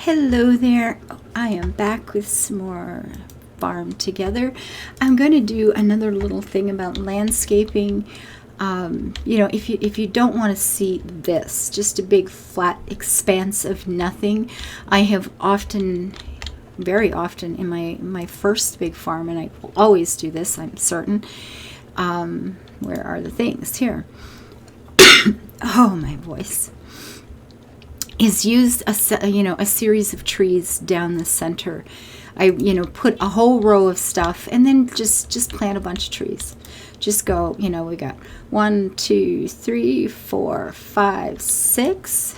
Hello there. I am back with some more Farm Together. I'm going to do another little thing about landscaping. If you don't want to see this, just a big flat expanse of nothing, I have very often in my first big farm, and I will always do this, I'm certain. Where are the things? Here. Oh, my voice. Is used a series of trees down the center. I put a whole row of stuff and then just plant a bunch of trees. Just go, we got 1, 2, 3, 4, 5, 6.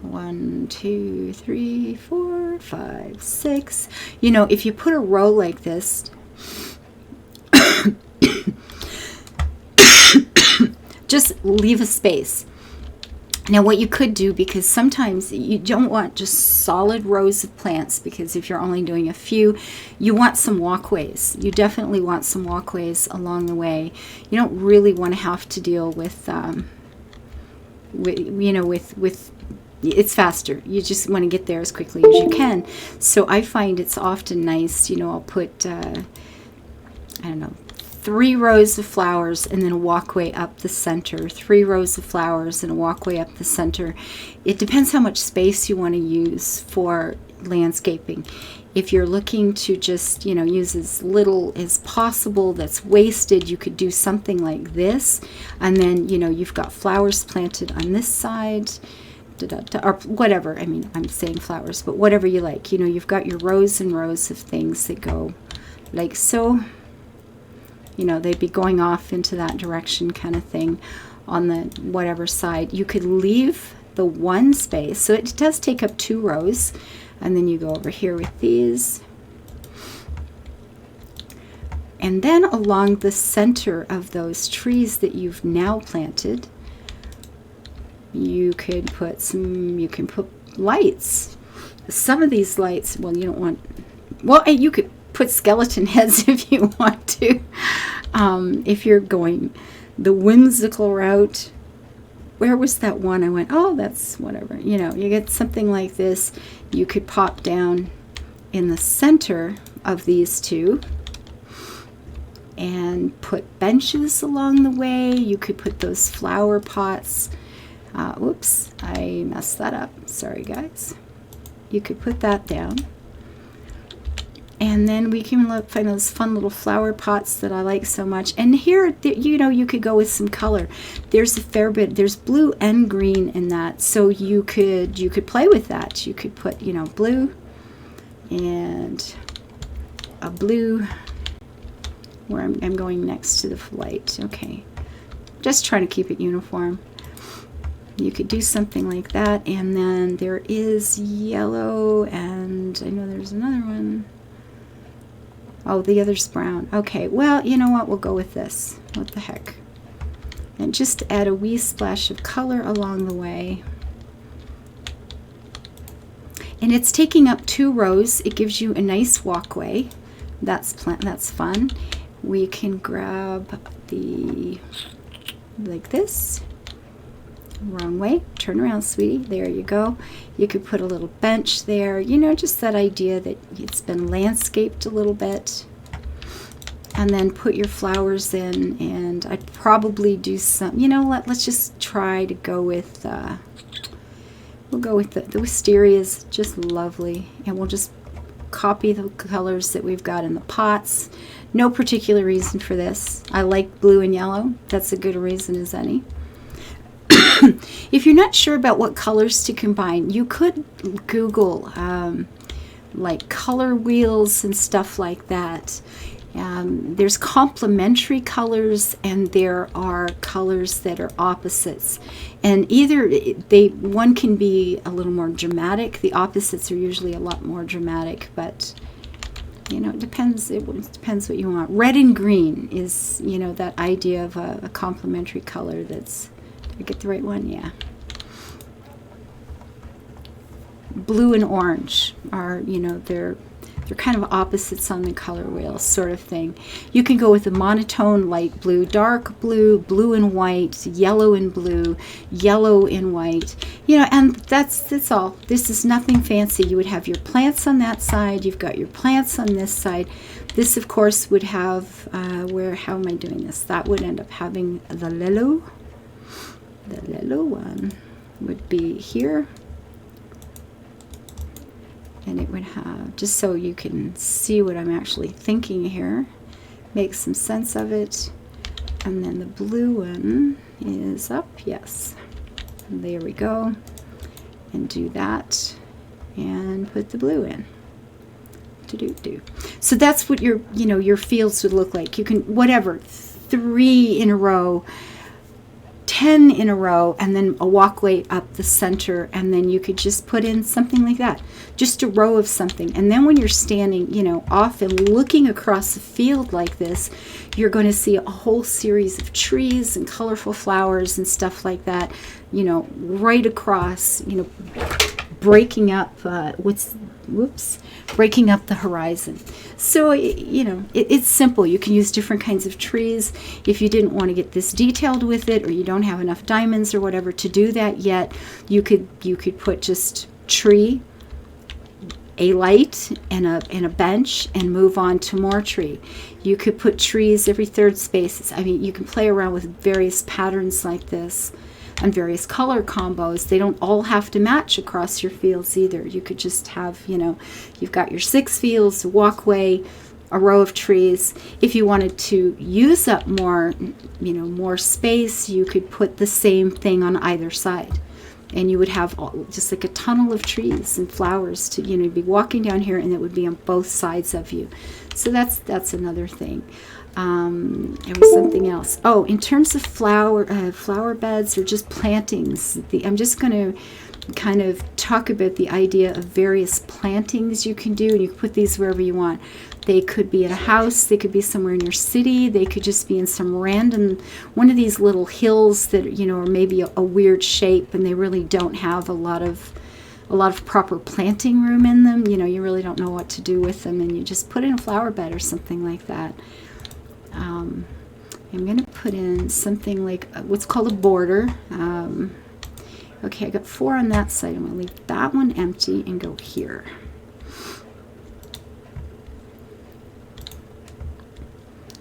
1, 2, 3, 4, 5, 6. If you put a row like this, just leave a space. Now what you could do, because sometimes you don't want just solid rows of plants, because if you're only doing a few, you want some walkways. You definitely want some walkways along the way. You don't really want to have to deal with it's faster. You just want to get there as quickly as you can. So I find it's often nice, I'll put, 3 rows of flowers and then a walkway up the center. 3 rows of flowers and a walkway up the center. It depends how much space you want to use for landscaping. If you're looking to just, use as little as possible that's wasted, you could do something like this. And then, you've got flowers planted on this side, or whatever. I mean, I'm saying flowers, but whatever you like. You've got your rows and rows of things that go like so. They'd be going off into that direction kind of thing on the whatever side. You could leave the one space. So it does take up 2 rows. And then you go over here with these. And then along the center of those trees that you've now planted, you can put lights. Some of these lights, you could put skeleton heads if you want to. If you're going the whimsical route, where was that one? I went, oh, that's whatever. You get something like this. You could pop down in the center of these two and put benches along the way. You could put those flower pots. Whoops, I messed that up. Sorry, guys. You could put that down. And then we can find those fun little flower pots that I like so much. And here, you could go with some color. There's a fair bit. There's blue and green in that. So you could play with that. You could put, blue and a blue where I'm going next to the light. Okay. Just trying to keep it uniform. You could do something like that. And then there is yellow, and I know there's another one. Oh, the other's brown. Okay, well, you know what? We'll go with this. What the heck? And just add a wee splash of color along the way. And it's taking up 2 rows. It gives you a nice walkway. That's fun. We can grab like this. Wrong way. Turn around, sweetie. There you go. You could put a little bench there. Just that idea that it's been landscaped a little bit. And then put your flowers in. And I'd probably do some, let's just try to go with, we'll go with the wisteria is just lovely. And we'll just copy the colors that we've got in the pots. No particular reason for this. I like blue and yellow. That's a good reason as any. If you're not sure about what colors to combine, you could Google like color wheels and stuff like that. There's complementary colors, and there are colors that are opposites. And either one can be a little more dramatic. The opposites are usually a lot more dramatic, but it depends. It depends what you want. Red and green is that idea of a complementary color that's. I get the right one? Yeah. Blue and orange are, they're They're kind of opposites on the color wheel, sort of thing. You can go with a monotone, light blue, dark blue, blue and white, yellow and blue, yellow and white. You know, and that's all. This is nothing fancy. You would have your plants on that side. You've got your plants on this side. This, of course, would have, how am I doing this? That would end up having the lilo. The lilo one would be here. And it would have, just so you can see what I'm actually thinking here, make some sense of it. And then the blue one is up, yes. And there we go. And do that and put the blue in. So that's what your, you know, your fields would look like. You can, whatever, 3 in a row, 10 in a row, and then a walkway up the center, and then you could just put in something like that, just a row of something. And then when you're standing, you know, off and looking across a field like this, you're going to see a whole series of trees and colorful flowers and stuff like that, you know, right across, you know, breaking up breaking up the horizon. So, you know, it's simple. You can use different kinds of trees. If you didn't want to get this detailed with it, or you don't have enough diamonds or whatever to do that yet, you could put just tree, a light, and a bench, and move on to more tree. You could put trees every third spaces. I mean, you can play around with various patterns like this and various color combos. They don't all have to match across your fields either. You could just have, you know, you've got your 6 fields, a walkway, a row of trees. If you wanted to use up more, you know, more space, you could put the same thing on either side. And you would have just like a tunnel of trees and flowers to, you know, be walking down here, and it would be on both sides of you. So that's another thing. There was something else. Oh, in terms of flower beds or just plantings, I'm just going to kind of talk about the idea of various plantings you can do, and you can put these wherever you want. They could be at a house, they could be somewhere in your city, they could just be in some random, one of these little hills that, you know, are maybe a weird shape, and they really don't have a lot of proper planting room in them. You know, you really don't know what to do with them, and you just put in a flower bed or something like that. I'm going to put in something like what's called a border. Okay, I got 4 on that side. I'm going to leave that one empty and go here.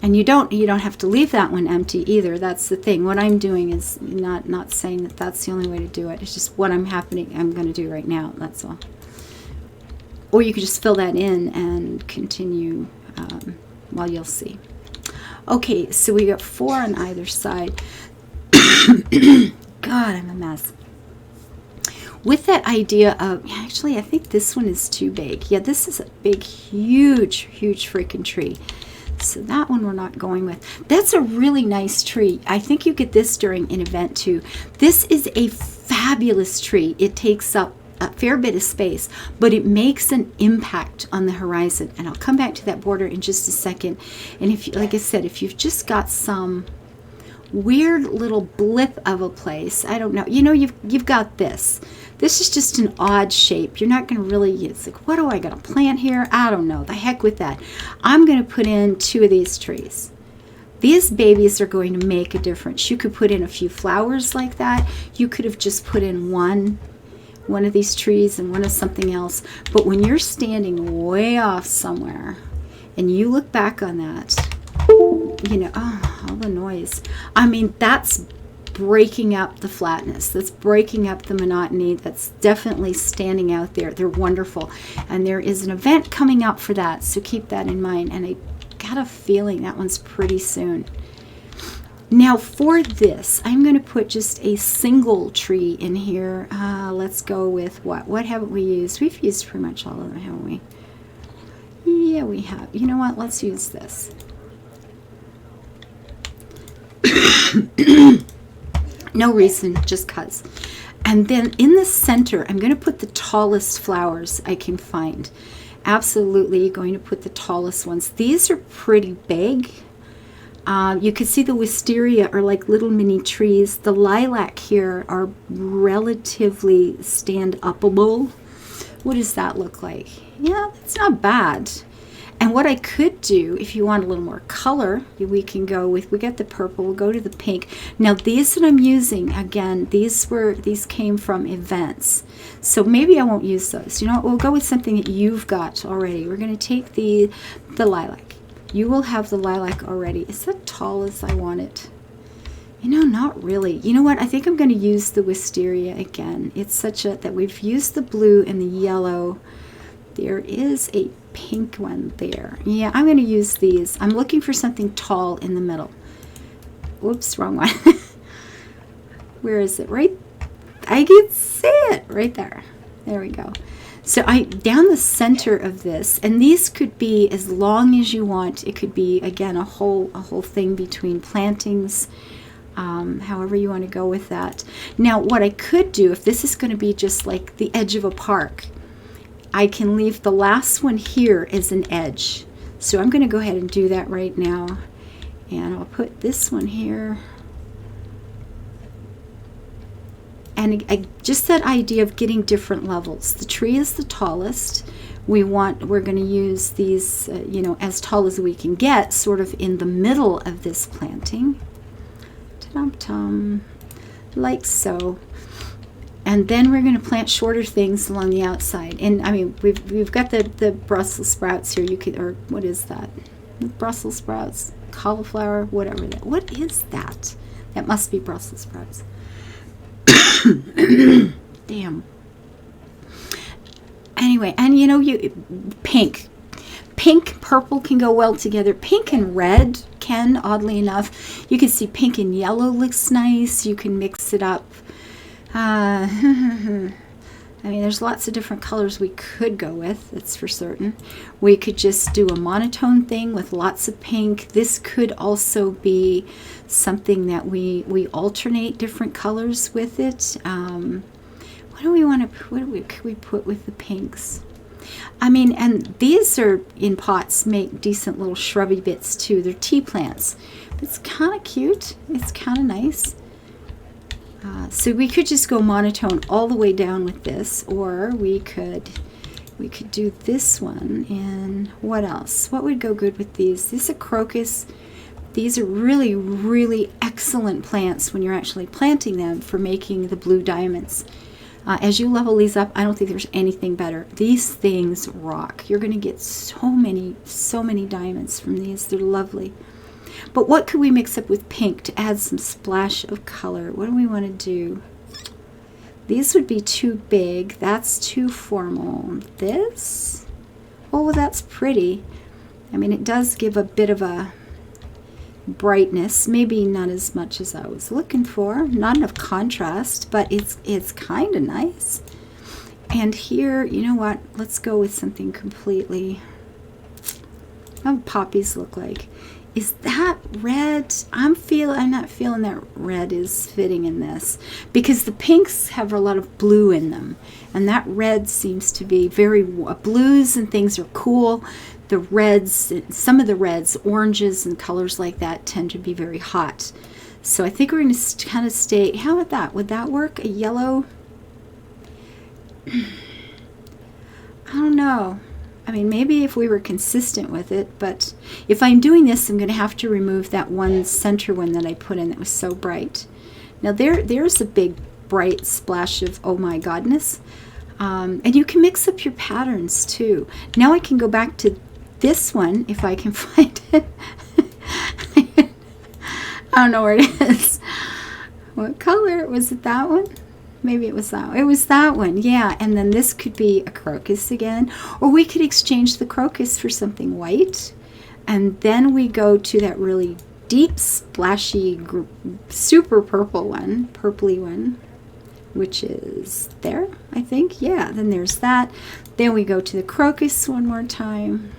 And you don't have to leave that one empty either. That's the thing. What I'm doing is not saying that that's the only way to do it. It's just what I'm going to do right now. That's all. Or you could just fill that in and continue. Well, you'll see. Okay, so we got 4 on either side. God, I'm a mess. With that idea of, actually, I think this one is too big. Yeah, this is a big, huge freaking tree. So that one we're not going with. That's a really nice tree. I think you get this during an event too. This is a fabulous tree. It takes up a fair bit of space, but it makes an impact on the horizon. And I'll come back to that border in just a second. And if, like I said, if you've just got some weird little blip of a place, I don't know, you know, you've got this. This is just an odd shape. You're not going to really, it's like, what do I got to plant here? I don't know. The heck with that. I'm going to put in 2 of these trees. These babies are going to make a difference. You could put in a few flowers like that. You could have just put in one of these trees and one of something else. But when you're standing way off somewhere and you look back on that, you know, oh, all the noise. I mean, that's breaking up the flatness. That's breaking up the monotony. That's definitely standing out there. They're wonderful. And there is an event coming up for that, so keep that in mind. And I got a feeling that one's pretty soon. Now for this, I'm going to put just a single tree in here. Let's go with what? What haven't we used? We've used pretty much all of them, haven't we? Yeah, we have. You know what? Let's use this. No reason, just 'cause. And then in the center, I'm going to put the tallest flowers I can find. Absolutely going to put the tallest ones. These are pretty big. You can see the wisteria are like little mini trees. The lilac here are relatively stand-upable. What does that look like? Yeah, it's not bad. And what I could do, if you want a little more color, we can go with, we got the purple, we'll go to the pink. Now these that I'm using, again, these came from events. So maybe I won't use those. You know what, we'll go with something that you've got already. We're going to take the lilac. You will have the lilac already. Is that tall as I want it? You know, not really. You know what, I think I'm going to use the wisteria again. It's such a, that we've used the blue and the yellow. There is a pink one there. Yeah, I'm going to use these. I'm looking for something tall in the middle. Whoops, wrong one. Where is it? Right, I can see it right there. There we go. So down the center of this, and these could be as long as you want. It could be, again, a whole thing between plantings. However you want to go with that. Now, what I could do, if this is going to be just like the edge of a park, I can leave the last one here as an edge. So I'm going to go ahead and do that right now. And I'll put this one here. And just that idea of getting different levels. The tree is the tallest. We're going to use these, you know, as tall as we can get, sort of in the middle of this planting. Ta-dum-tum, like so. And then we're going to plant shorter things along the outside. And I mean, we've got the Brussels sprouts here. You could, or what is that? Brussels sprouts, cauliflower, whatever that. What is that? That must be Brussels sprouts. Damn. Anyway, and you know, pink, purple can go well together. Pink and red can, oddly enough. You can see pink and yellow looks nice. You can mix it up. I mean, there's lots of different colors we could go with, that's for certain. We could just do a monotone thing with lots of pink. This could also be something that we alternate different colors with it. What do we want to put? What could we put with the pinks? I mean, and these are in pots, make decent little shrubby bits too. They're tea plants. It's kind of cute. It's kind of nice. So we could just go monotone all the way down with this, or we could do this one. And what else? What would go good with these? This is a crocus. These are really, really excellent plants when you're actually planting them for making the blue diamonds. As you level these up, I don't think there's anything better. These things rock. You're going to get so many diamonds from these. They're lovely. But what could we mix up with pink to add some splash of color? What do we want to do? These would be too big. That's too formal. This? Oh, well, that's pretty. I mean, it does give a bit of a brightness. Maybe not as much as I was looking for. Not enough contrast, but it's kind of nice. And here, you know what? Let's go with something completely... How do poppies look like? Is that red? I'm not feeling that red is fitting in this, because the pinks have a lot of blue in them, and that red seems to be very blues and things are cool. The reds, some of the reds, oranges and colors like that tend to be very hot. So I think we're going to kind of stay. How about that? Would that work? A yellow? I don't know. I mean, maybe if we were consistent with it, but if I'm doing this, I'm going to have to remove that one center one that I put in that was so bright. Now there's a big bright splash of oh my godness. And you can mix up your patterns too. Now I can go back to this one if I can find it. I don't know where it is. What color? Was it that one? Maybe it was that one. It was that one, yeah. And then this could be a crocus again. Or we could exchange the crocus for something white. And then we go to that really deep, splashy, super purple one, purpley one, which is there, I think. Yeah, then there's that. Then we go to the crocus one more time.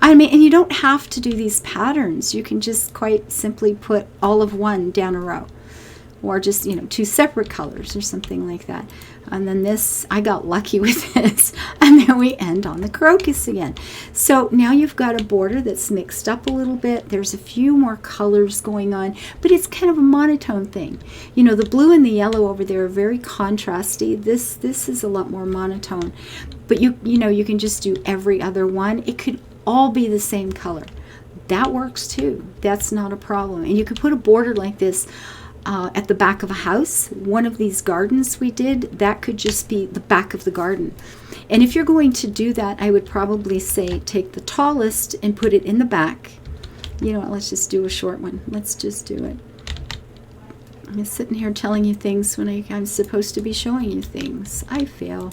I mean, and you don't have to do these patterns. You can just quite simply put all of one down a row. or just, you know, 2 separate colors or something like that. And then this, I got lucky with this, and then we end on the crocus again. So now you've got a border that's mixed up a little bit. There's a few more colors going on, but it's kind of a monotone thing. You know, the blue and the yellow over there are very contrasty. This is a lot more monotone. But you know, you can just do every other one. It could all be the same color. That works too. That's not a problem. And you could put a border like this at the back of a house. One of these gardens we did, that could just be the back of the garden. And if you're going to do that, I would probably say take the tallest and put it in the back. You know what, let's just do a short one. Let's just do it. I'm sitting here telling you things when I'm supposed to be showing you things. I fail.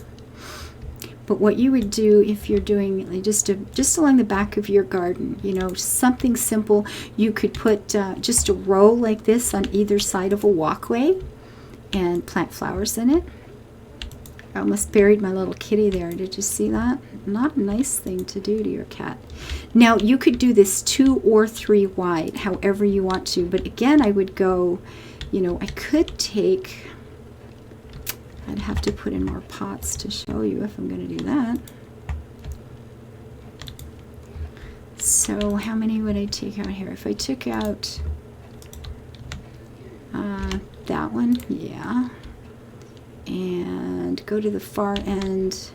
But what you would do if you're doing just along the back of your garden, you know, something simple, you could put just a row like this on either side of a walkway and plant flowers in it. I almost buried my little kitty there. Did you see that? Not a nice thing to do to your cat. Now, you could do this 2 or 3 wide, however you want to. But again, I would go, you know, I could take... I'd have to put in more pots to show you if I'm going to do that. So how many would I take out here? If I took out that one, yeah. And go to the far end,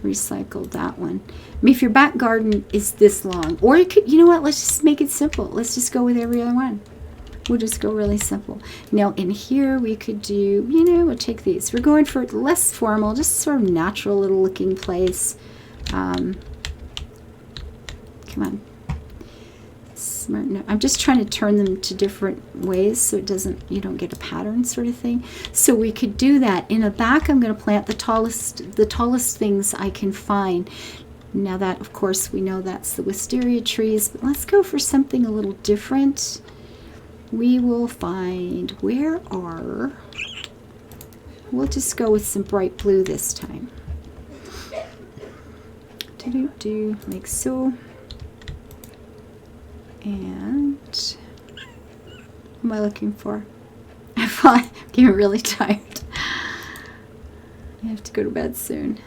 recycle that one. I mean, if your back garden is this long, or you could, you know what, let's just make it simple. Let's just go with every other one. We'll just go really simple. Now in here we could do, you know, we'll take these. We're going for less formal, just sort of natural little looking place. Come on. Smart. No, I'm just trying to turn them to different ways so it doesn't, you don't get a pattern sort of thing. So we could do that. In the back I'm going to plant the tallest things I can find. Now that, of course, we know that's the wisteria trees, but let's go for something a little different. We will find, we'll just go with some bright blue this time. Like so. And what am I looking for? I'm getting really tired. I have to go to bed soon.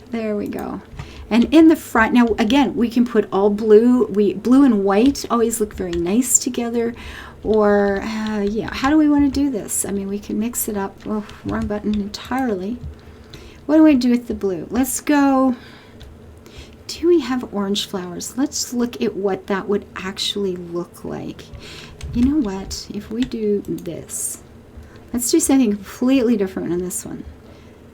There we go. And in the front, now again, we can put all blue. Blue and white always look very nice together. Or, yeah, how do we want to do this? I mean, we can mix it up. Oh, wrong button entirely. What do we do with the blue? Let's go. Do we have orange flowers? Let's look at what that would actually look like. You know what? If we do this, let's do something completely different on this one.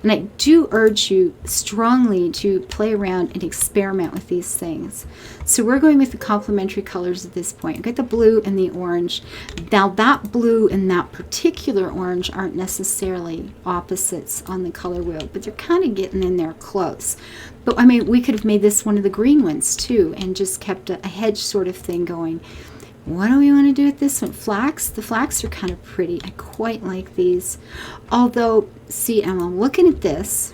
And I do urge you strongly to play around and experiment with these things. So we're going with the complementary colors at this point. I've got the blue and the orange. Now that blue and that particular orange aren't necessarily opposites on the color wheel, but they're kind of getting in there close. But I mean, we could have made this one of the green ones too and just kept a hedge sort of thing going. What do we want to do with this one? Flax. The flax are kind of pretty. I quite like these. Although, see, I'm looking at this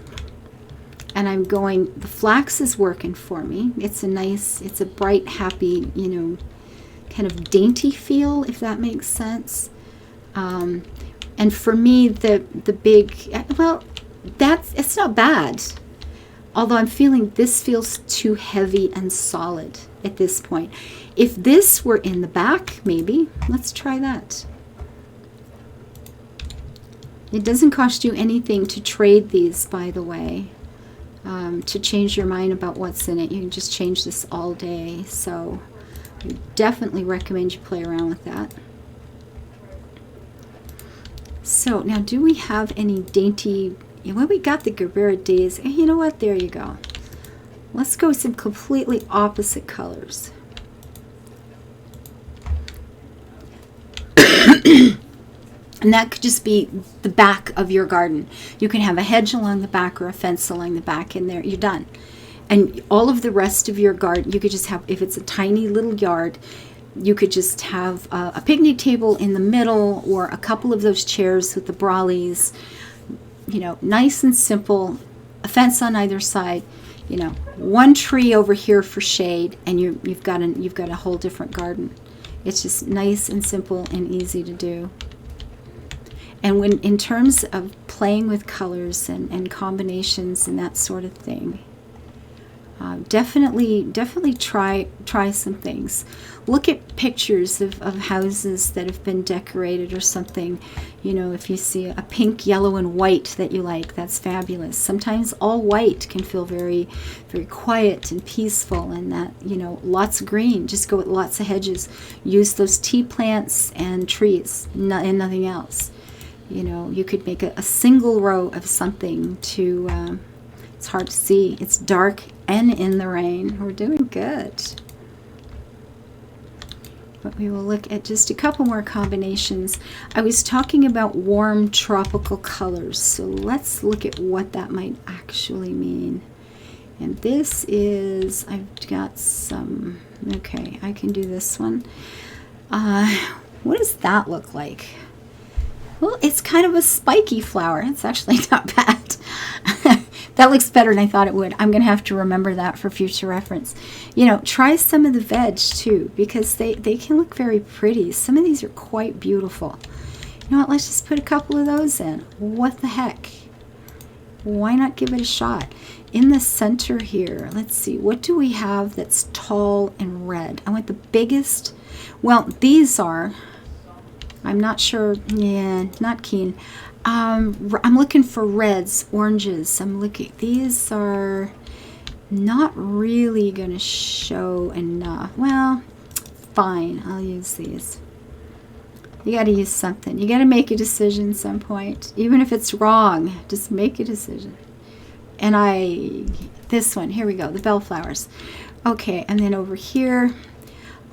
and I'm going, the flax is working for me. It's a nice, it's a bright, happy, you know, kind of dainty feel, if that makes sense. And for me, the big, well, it's not bad. Although I'm feeling this feels too heavy and solid at this point. If this were in the back, maybe, let's try that. It doesn't cost you anything to trade these, by the way, to change your mind about what's in it. You can just change this all day. So I definitely recommend you play around with that. So now, do we have any dainty... Well, we got the Gerbera days. You know what? There you go. Let's go with some completely opposite colors. And that could just be the back of your garden. You can have a hedge along the back or a fence along the back, and there you're done. And all of the rest of your garden, you could just have, if it's a tiny little yard, you could just have a picnic table in the middle or a couple of those chairs with the brollies. You know, nice and simple, a fence on either side, you know, one tree over here for shade, and you've got a whole different garden. It's just nice and simple and easy to do. And when, in terms of playing with colors and combinations and that sort of thing, definitely try some things. Look at pictures of houses that have been decorated or something. You know, if you see a pink, yellow, and white that you like, that's fabulous. Sometimes all white can feel very, very quiet and peaceful, and that, you know, lots of green. Just go with lots of hedges. Use those tea plants and trees, and nothing else. You know, you could make a single row of something to, it's hard to see. It's dark and in the rain. We're doing good. But we will look at just a couple more combinations. I was talking about warm tropical colors, so let's look at what that might actually mean. And this is, I've got some, okay, I can do this one. What does that look like? Well, it's kind of a spiky flower. It's actually not bad. That looks better than I thought it would. I'm going to have to remember that for future reference. You know, try some of the veg too, because they can look very pretty. Some of these are quite beautiful. You know what? Let's just put a couple of those in. What the heck? Why not give it a shot? In the center here, let's see. What do we have that's tall and red? I want the biggest. Well, these are. I'm not sure. Yeah, not keen. I'm looking for reds, oranges. I'm looking. These are not really going to show enough. Well, fine. I'll use these. You got to use something. You got to make a decision at some point. Even if it's wrong, just make a decision. And this one, here we go, the bellflowers. Okay, and then over here,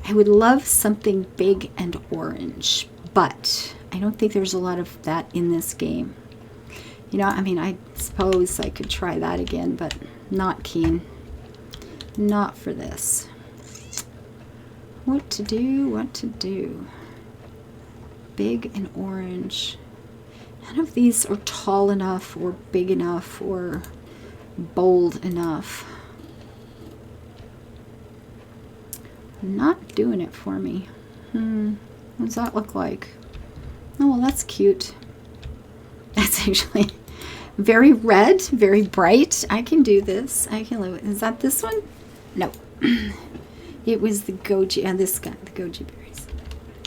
I would love something big and orange, but I don't think there's a lot of that in this game. You know, I mean, I suppose I could try that again, but not keen. Not for this. What to do, what to do. Big and orange. None of these are tall enough or big enough or bold enough. Not doing it for me. What does that look like? Oh, well, that's cute. That's actually very red, very bright. I can do this. I can live with. Is that this one? No. It was the goji, and this guy, the goji berries,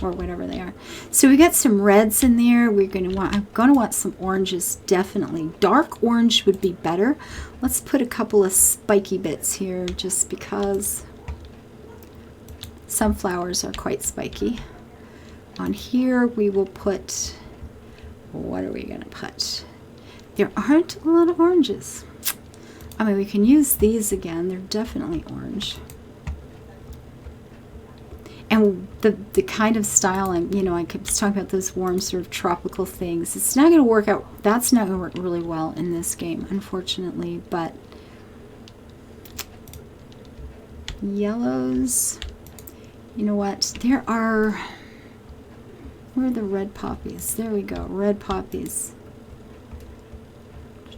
or whatever they are. So we got some reds in there. I'm gonna want some oranges, definitely. Dark orange would be better. Let's put a couple of spiky bits here, just because some flowers are quite spiky. On here we will put, what are we going to put? There aren't a lot of oranges. I mean, we can use these again. They're definitely orange. And the kind of style, I was talking about those warm sort of tropical things. It's not going to work out. That's not going to work really well in this game, unfortunately. But yellows, you know what? Where are the red poppies? There we go, red poppies.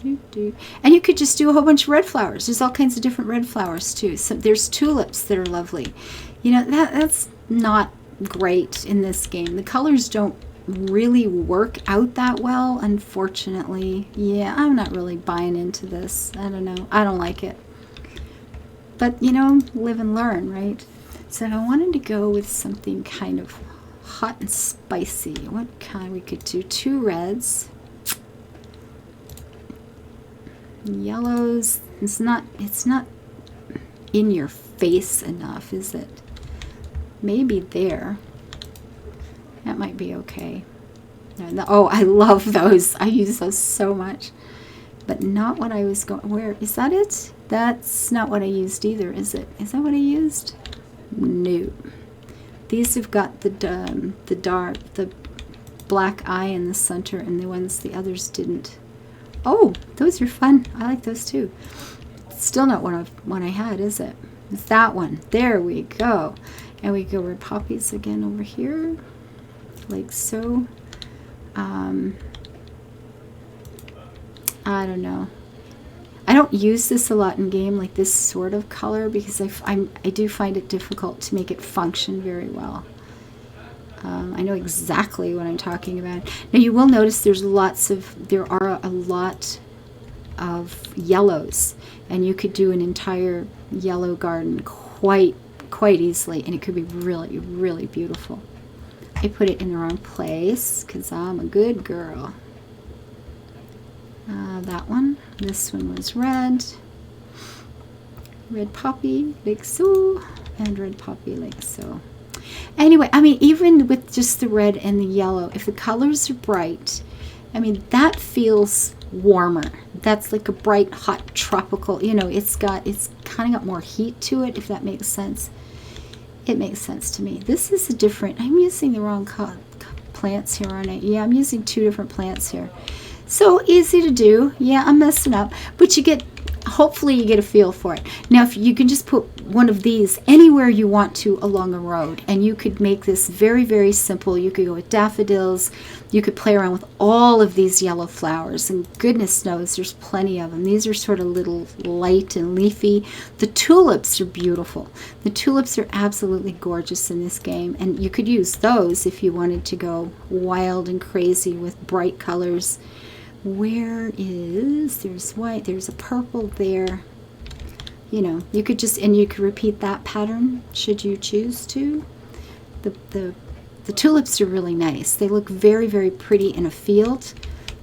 And you could just do a whole bunch of red flowers. There's all kinds of different red flowers too. So there's tulips that are lovely. You know, that's not great in this game. The colors don't really work out that well, unfortunately. Yeah, I'm not really buying into this. I don't know. I don't like it. But, you know, live and learn, right? So I wanted to go with something kind of hot and spicy. What kind we could do? 2 reds, yellows. It's not in your face enough, is it? Maybe there. That might be okay. Oh, I love those. I use those so much. But not what I was going. Where is that? It? That's not what I used either, is it? Is that what I used? No. These have got the black eye in the center, and the others didn't. Oh, those are fun. I like those too. Still not one I had, is it? It's that one. There we go. And we go with poppies again over here, like so. I don't know. I don't use this a lot in game, like this sort of color, because I do find it difficult to make it function very well. I know exactly what I'm talking about. Now you will notice there are a lot of yellows, and you could do an entire yellow garden quite easily, and it could be really, really beautiful. I put it in the wrong place because I'm a good girl. That one. This one was red. Red poppy, like so, and red poppy, like so. Anyway, I mean, even with just the red and the yellow, if the colors are bright, I mean, that feels warmer. That's like a bright, hot, tropical, you know, it's kind of got more heat to it, if that makes sense. It makes sense to me. This is a different, I'm using the wrong plants here, aren't I? Yeah, I'm using 2 different plants here. So easy to do. Yeah, I'm messing up, but hopefully you get a feel for it. Now, if you can just put one of these anywhere you want to along a road, and you could make this very, very simple. You could go with daffodils. You could play around with all of these yellow flowers, and goodness knows there's plenty of them. These are sort of little light and leafy. The tulips are beautiful. The tulips are absolutely gorgeous in this game, and you could use those if you wanted to go wild and crazy with bright colors. There's white, there's a purple there. You know, you could repeat that pattern should you choose to. The tulips are really nice. They look very, very pretty in a field.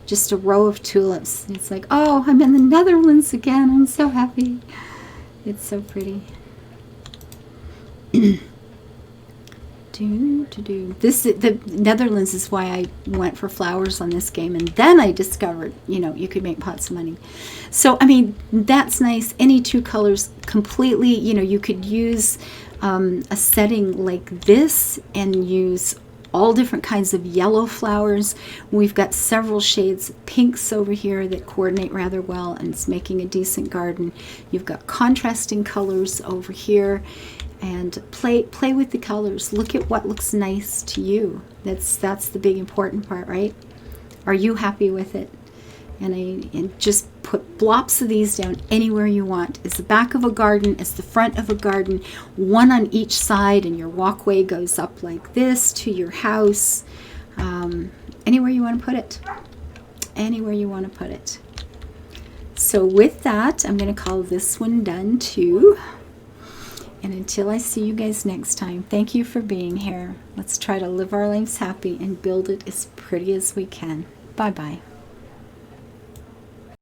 Just a row of tulips. It's like, oh, I'm in the Netherlands again. I'm so happy. It's so pretty. The Netherlands is why I went for flowers on this game, and then I discovered, you know, you could make pots of money. So, I mean, that's nice. Any 2 colors completely, you know, you could use a setting like this and use all different kinds of yellow flowers. We've got several shades of pinks over here that coordinate rather well, and it's making a decent garden. You've got contrasting colors over here. And play with the colors. Look at what looks nice to you. That's the big important part, right? Are you happy with it? And just put blops of these down anywhere you want. It's the back of a garden, it's the front of a garden, one on each side, and your walkway goes up like this to your house. Anywhere you want to put it. Anywhere you want to put it. So with that, I'm going to call this one done too. And until I see you guys next time, thank you for being here. Let's try to live our lives happy and build it as pretty as we can. Bye-bye.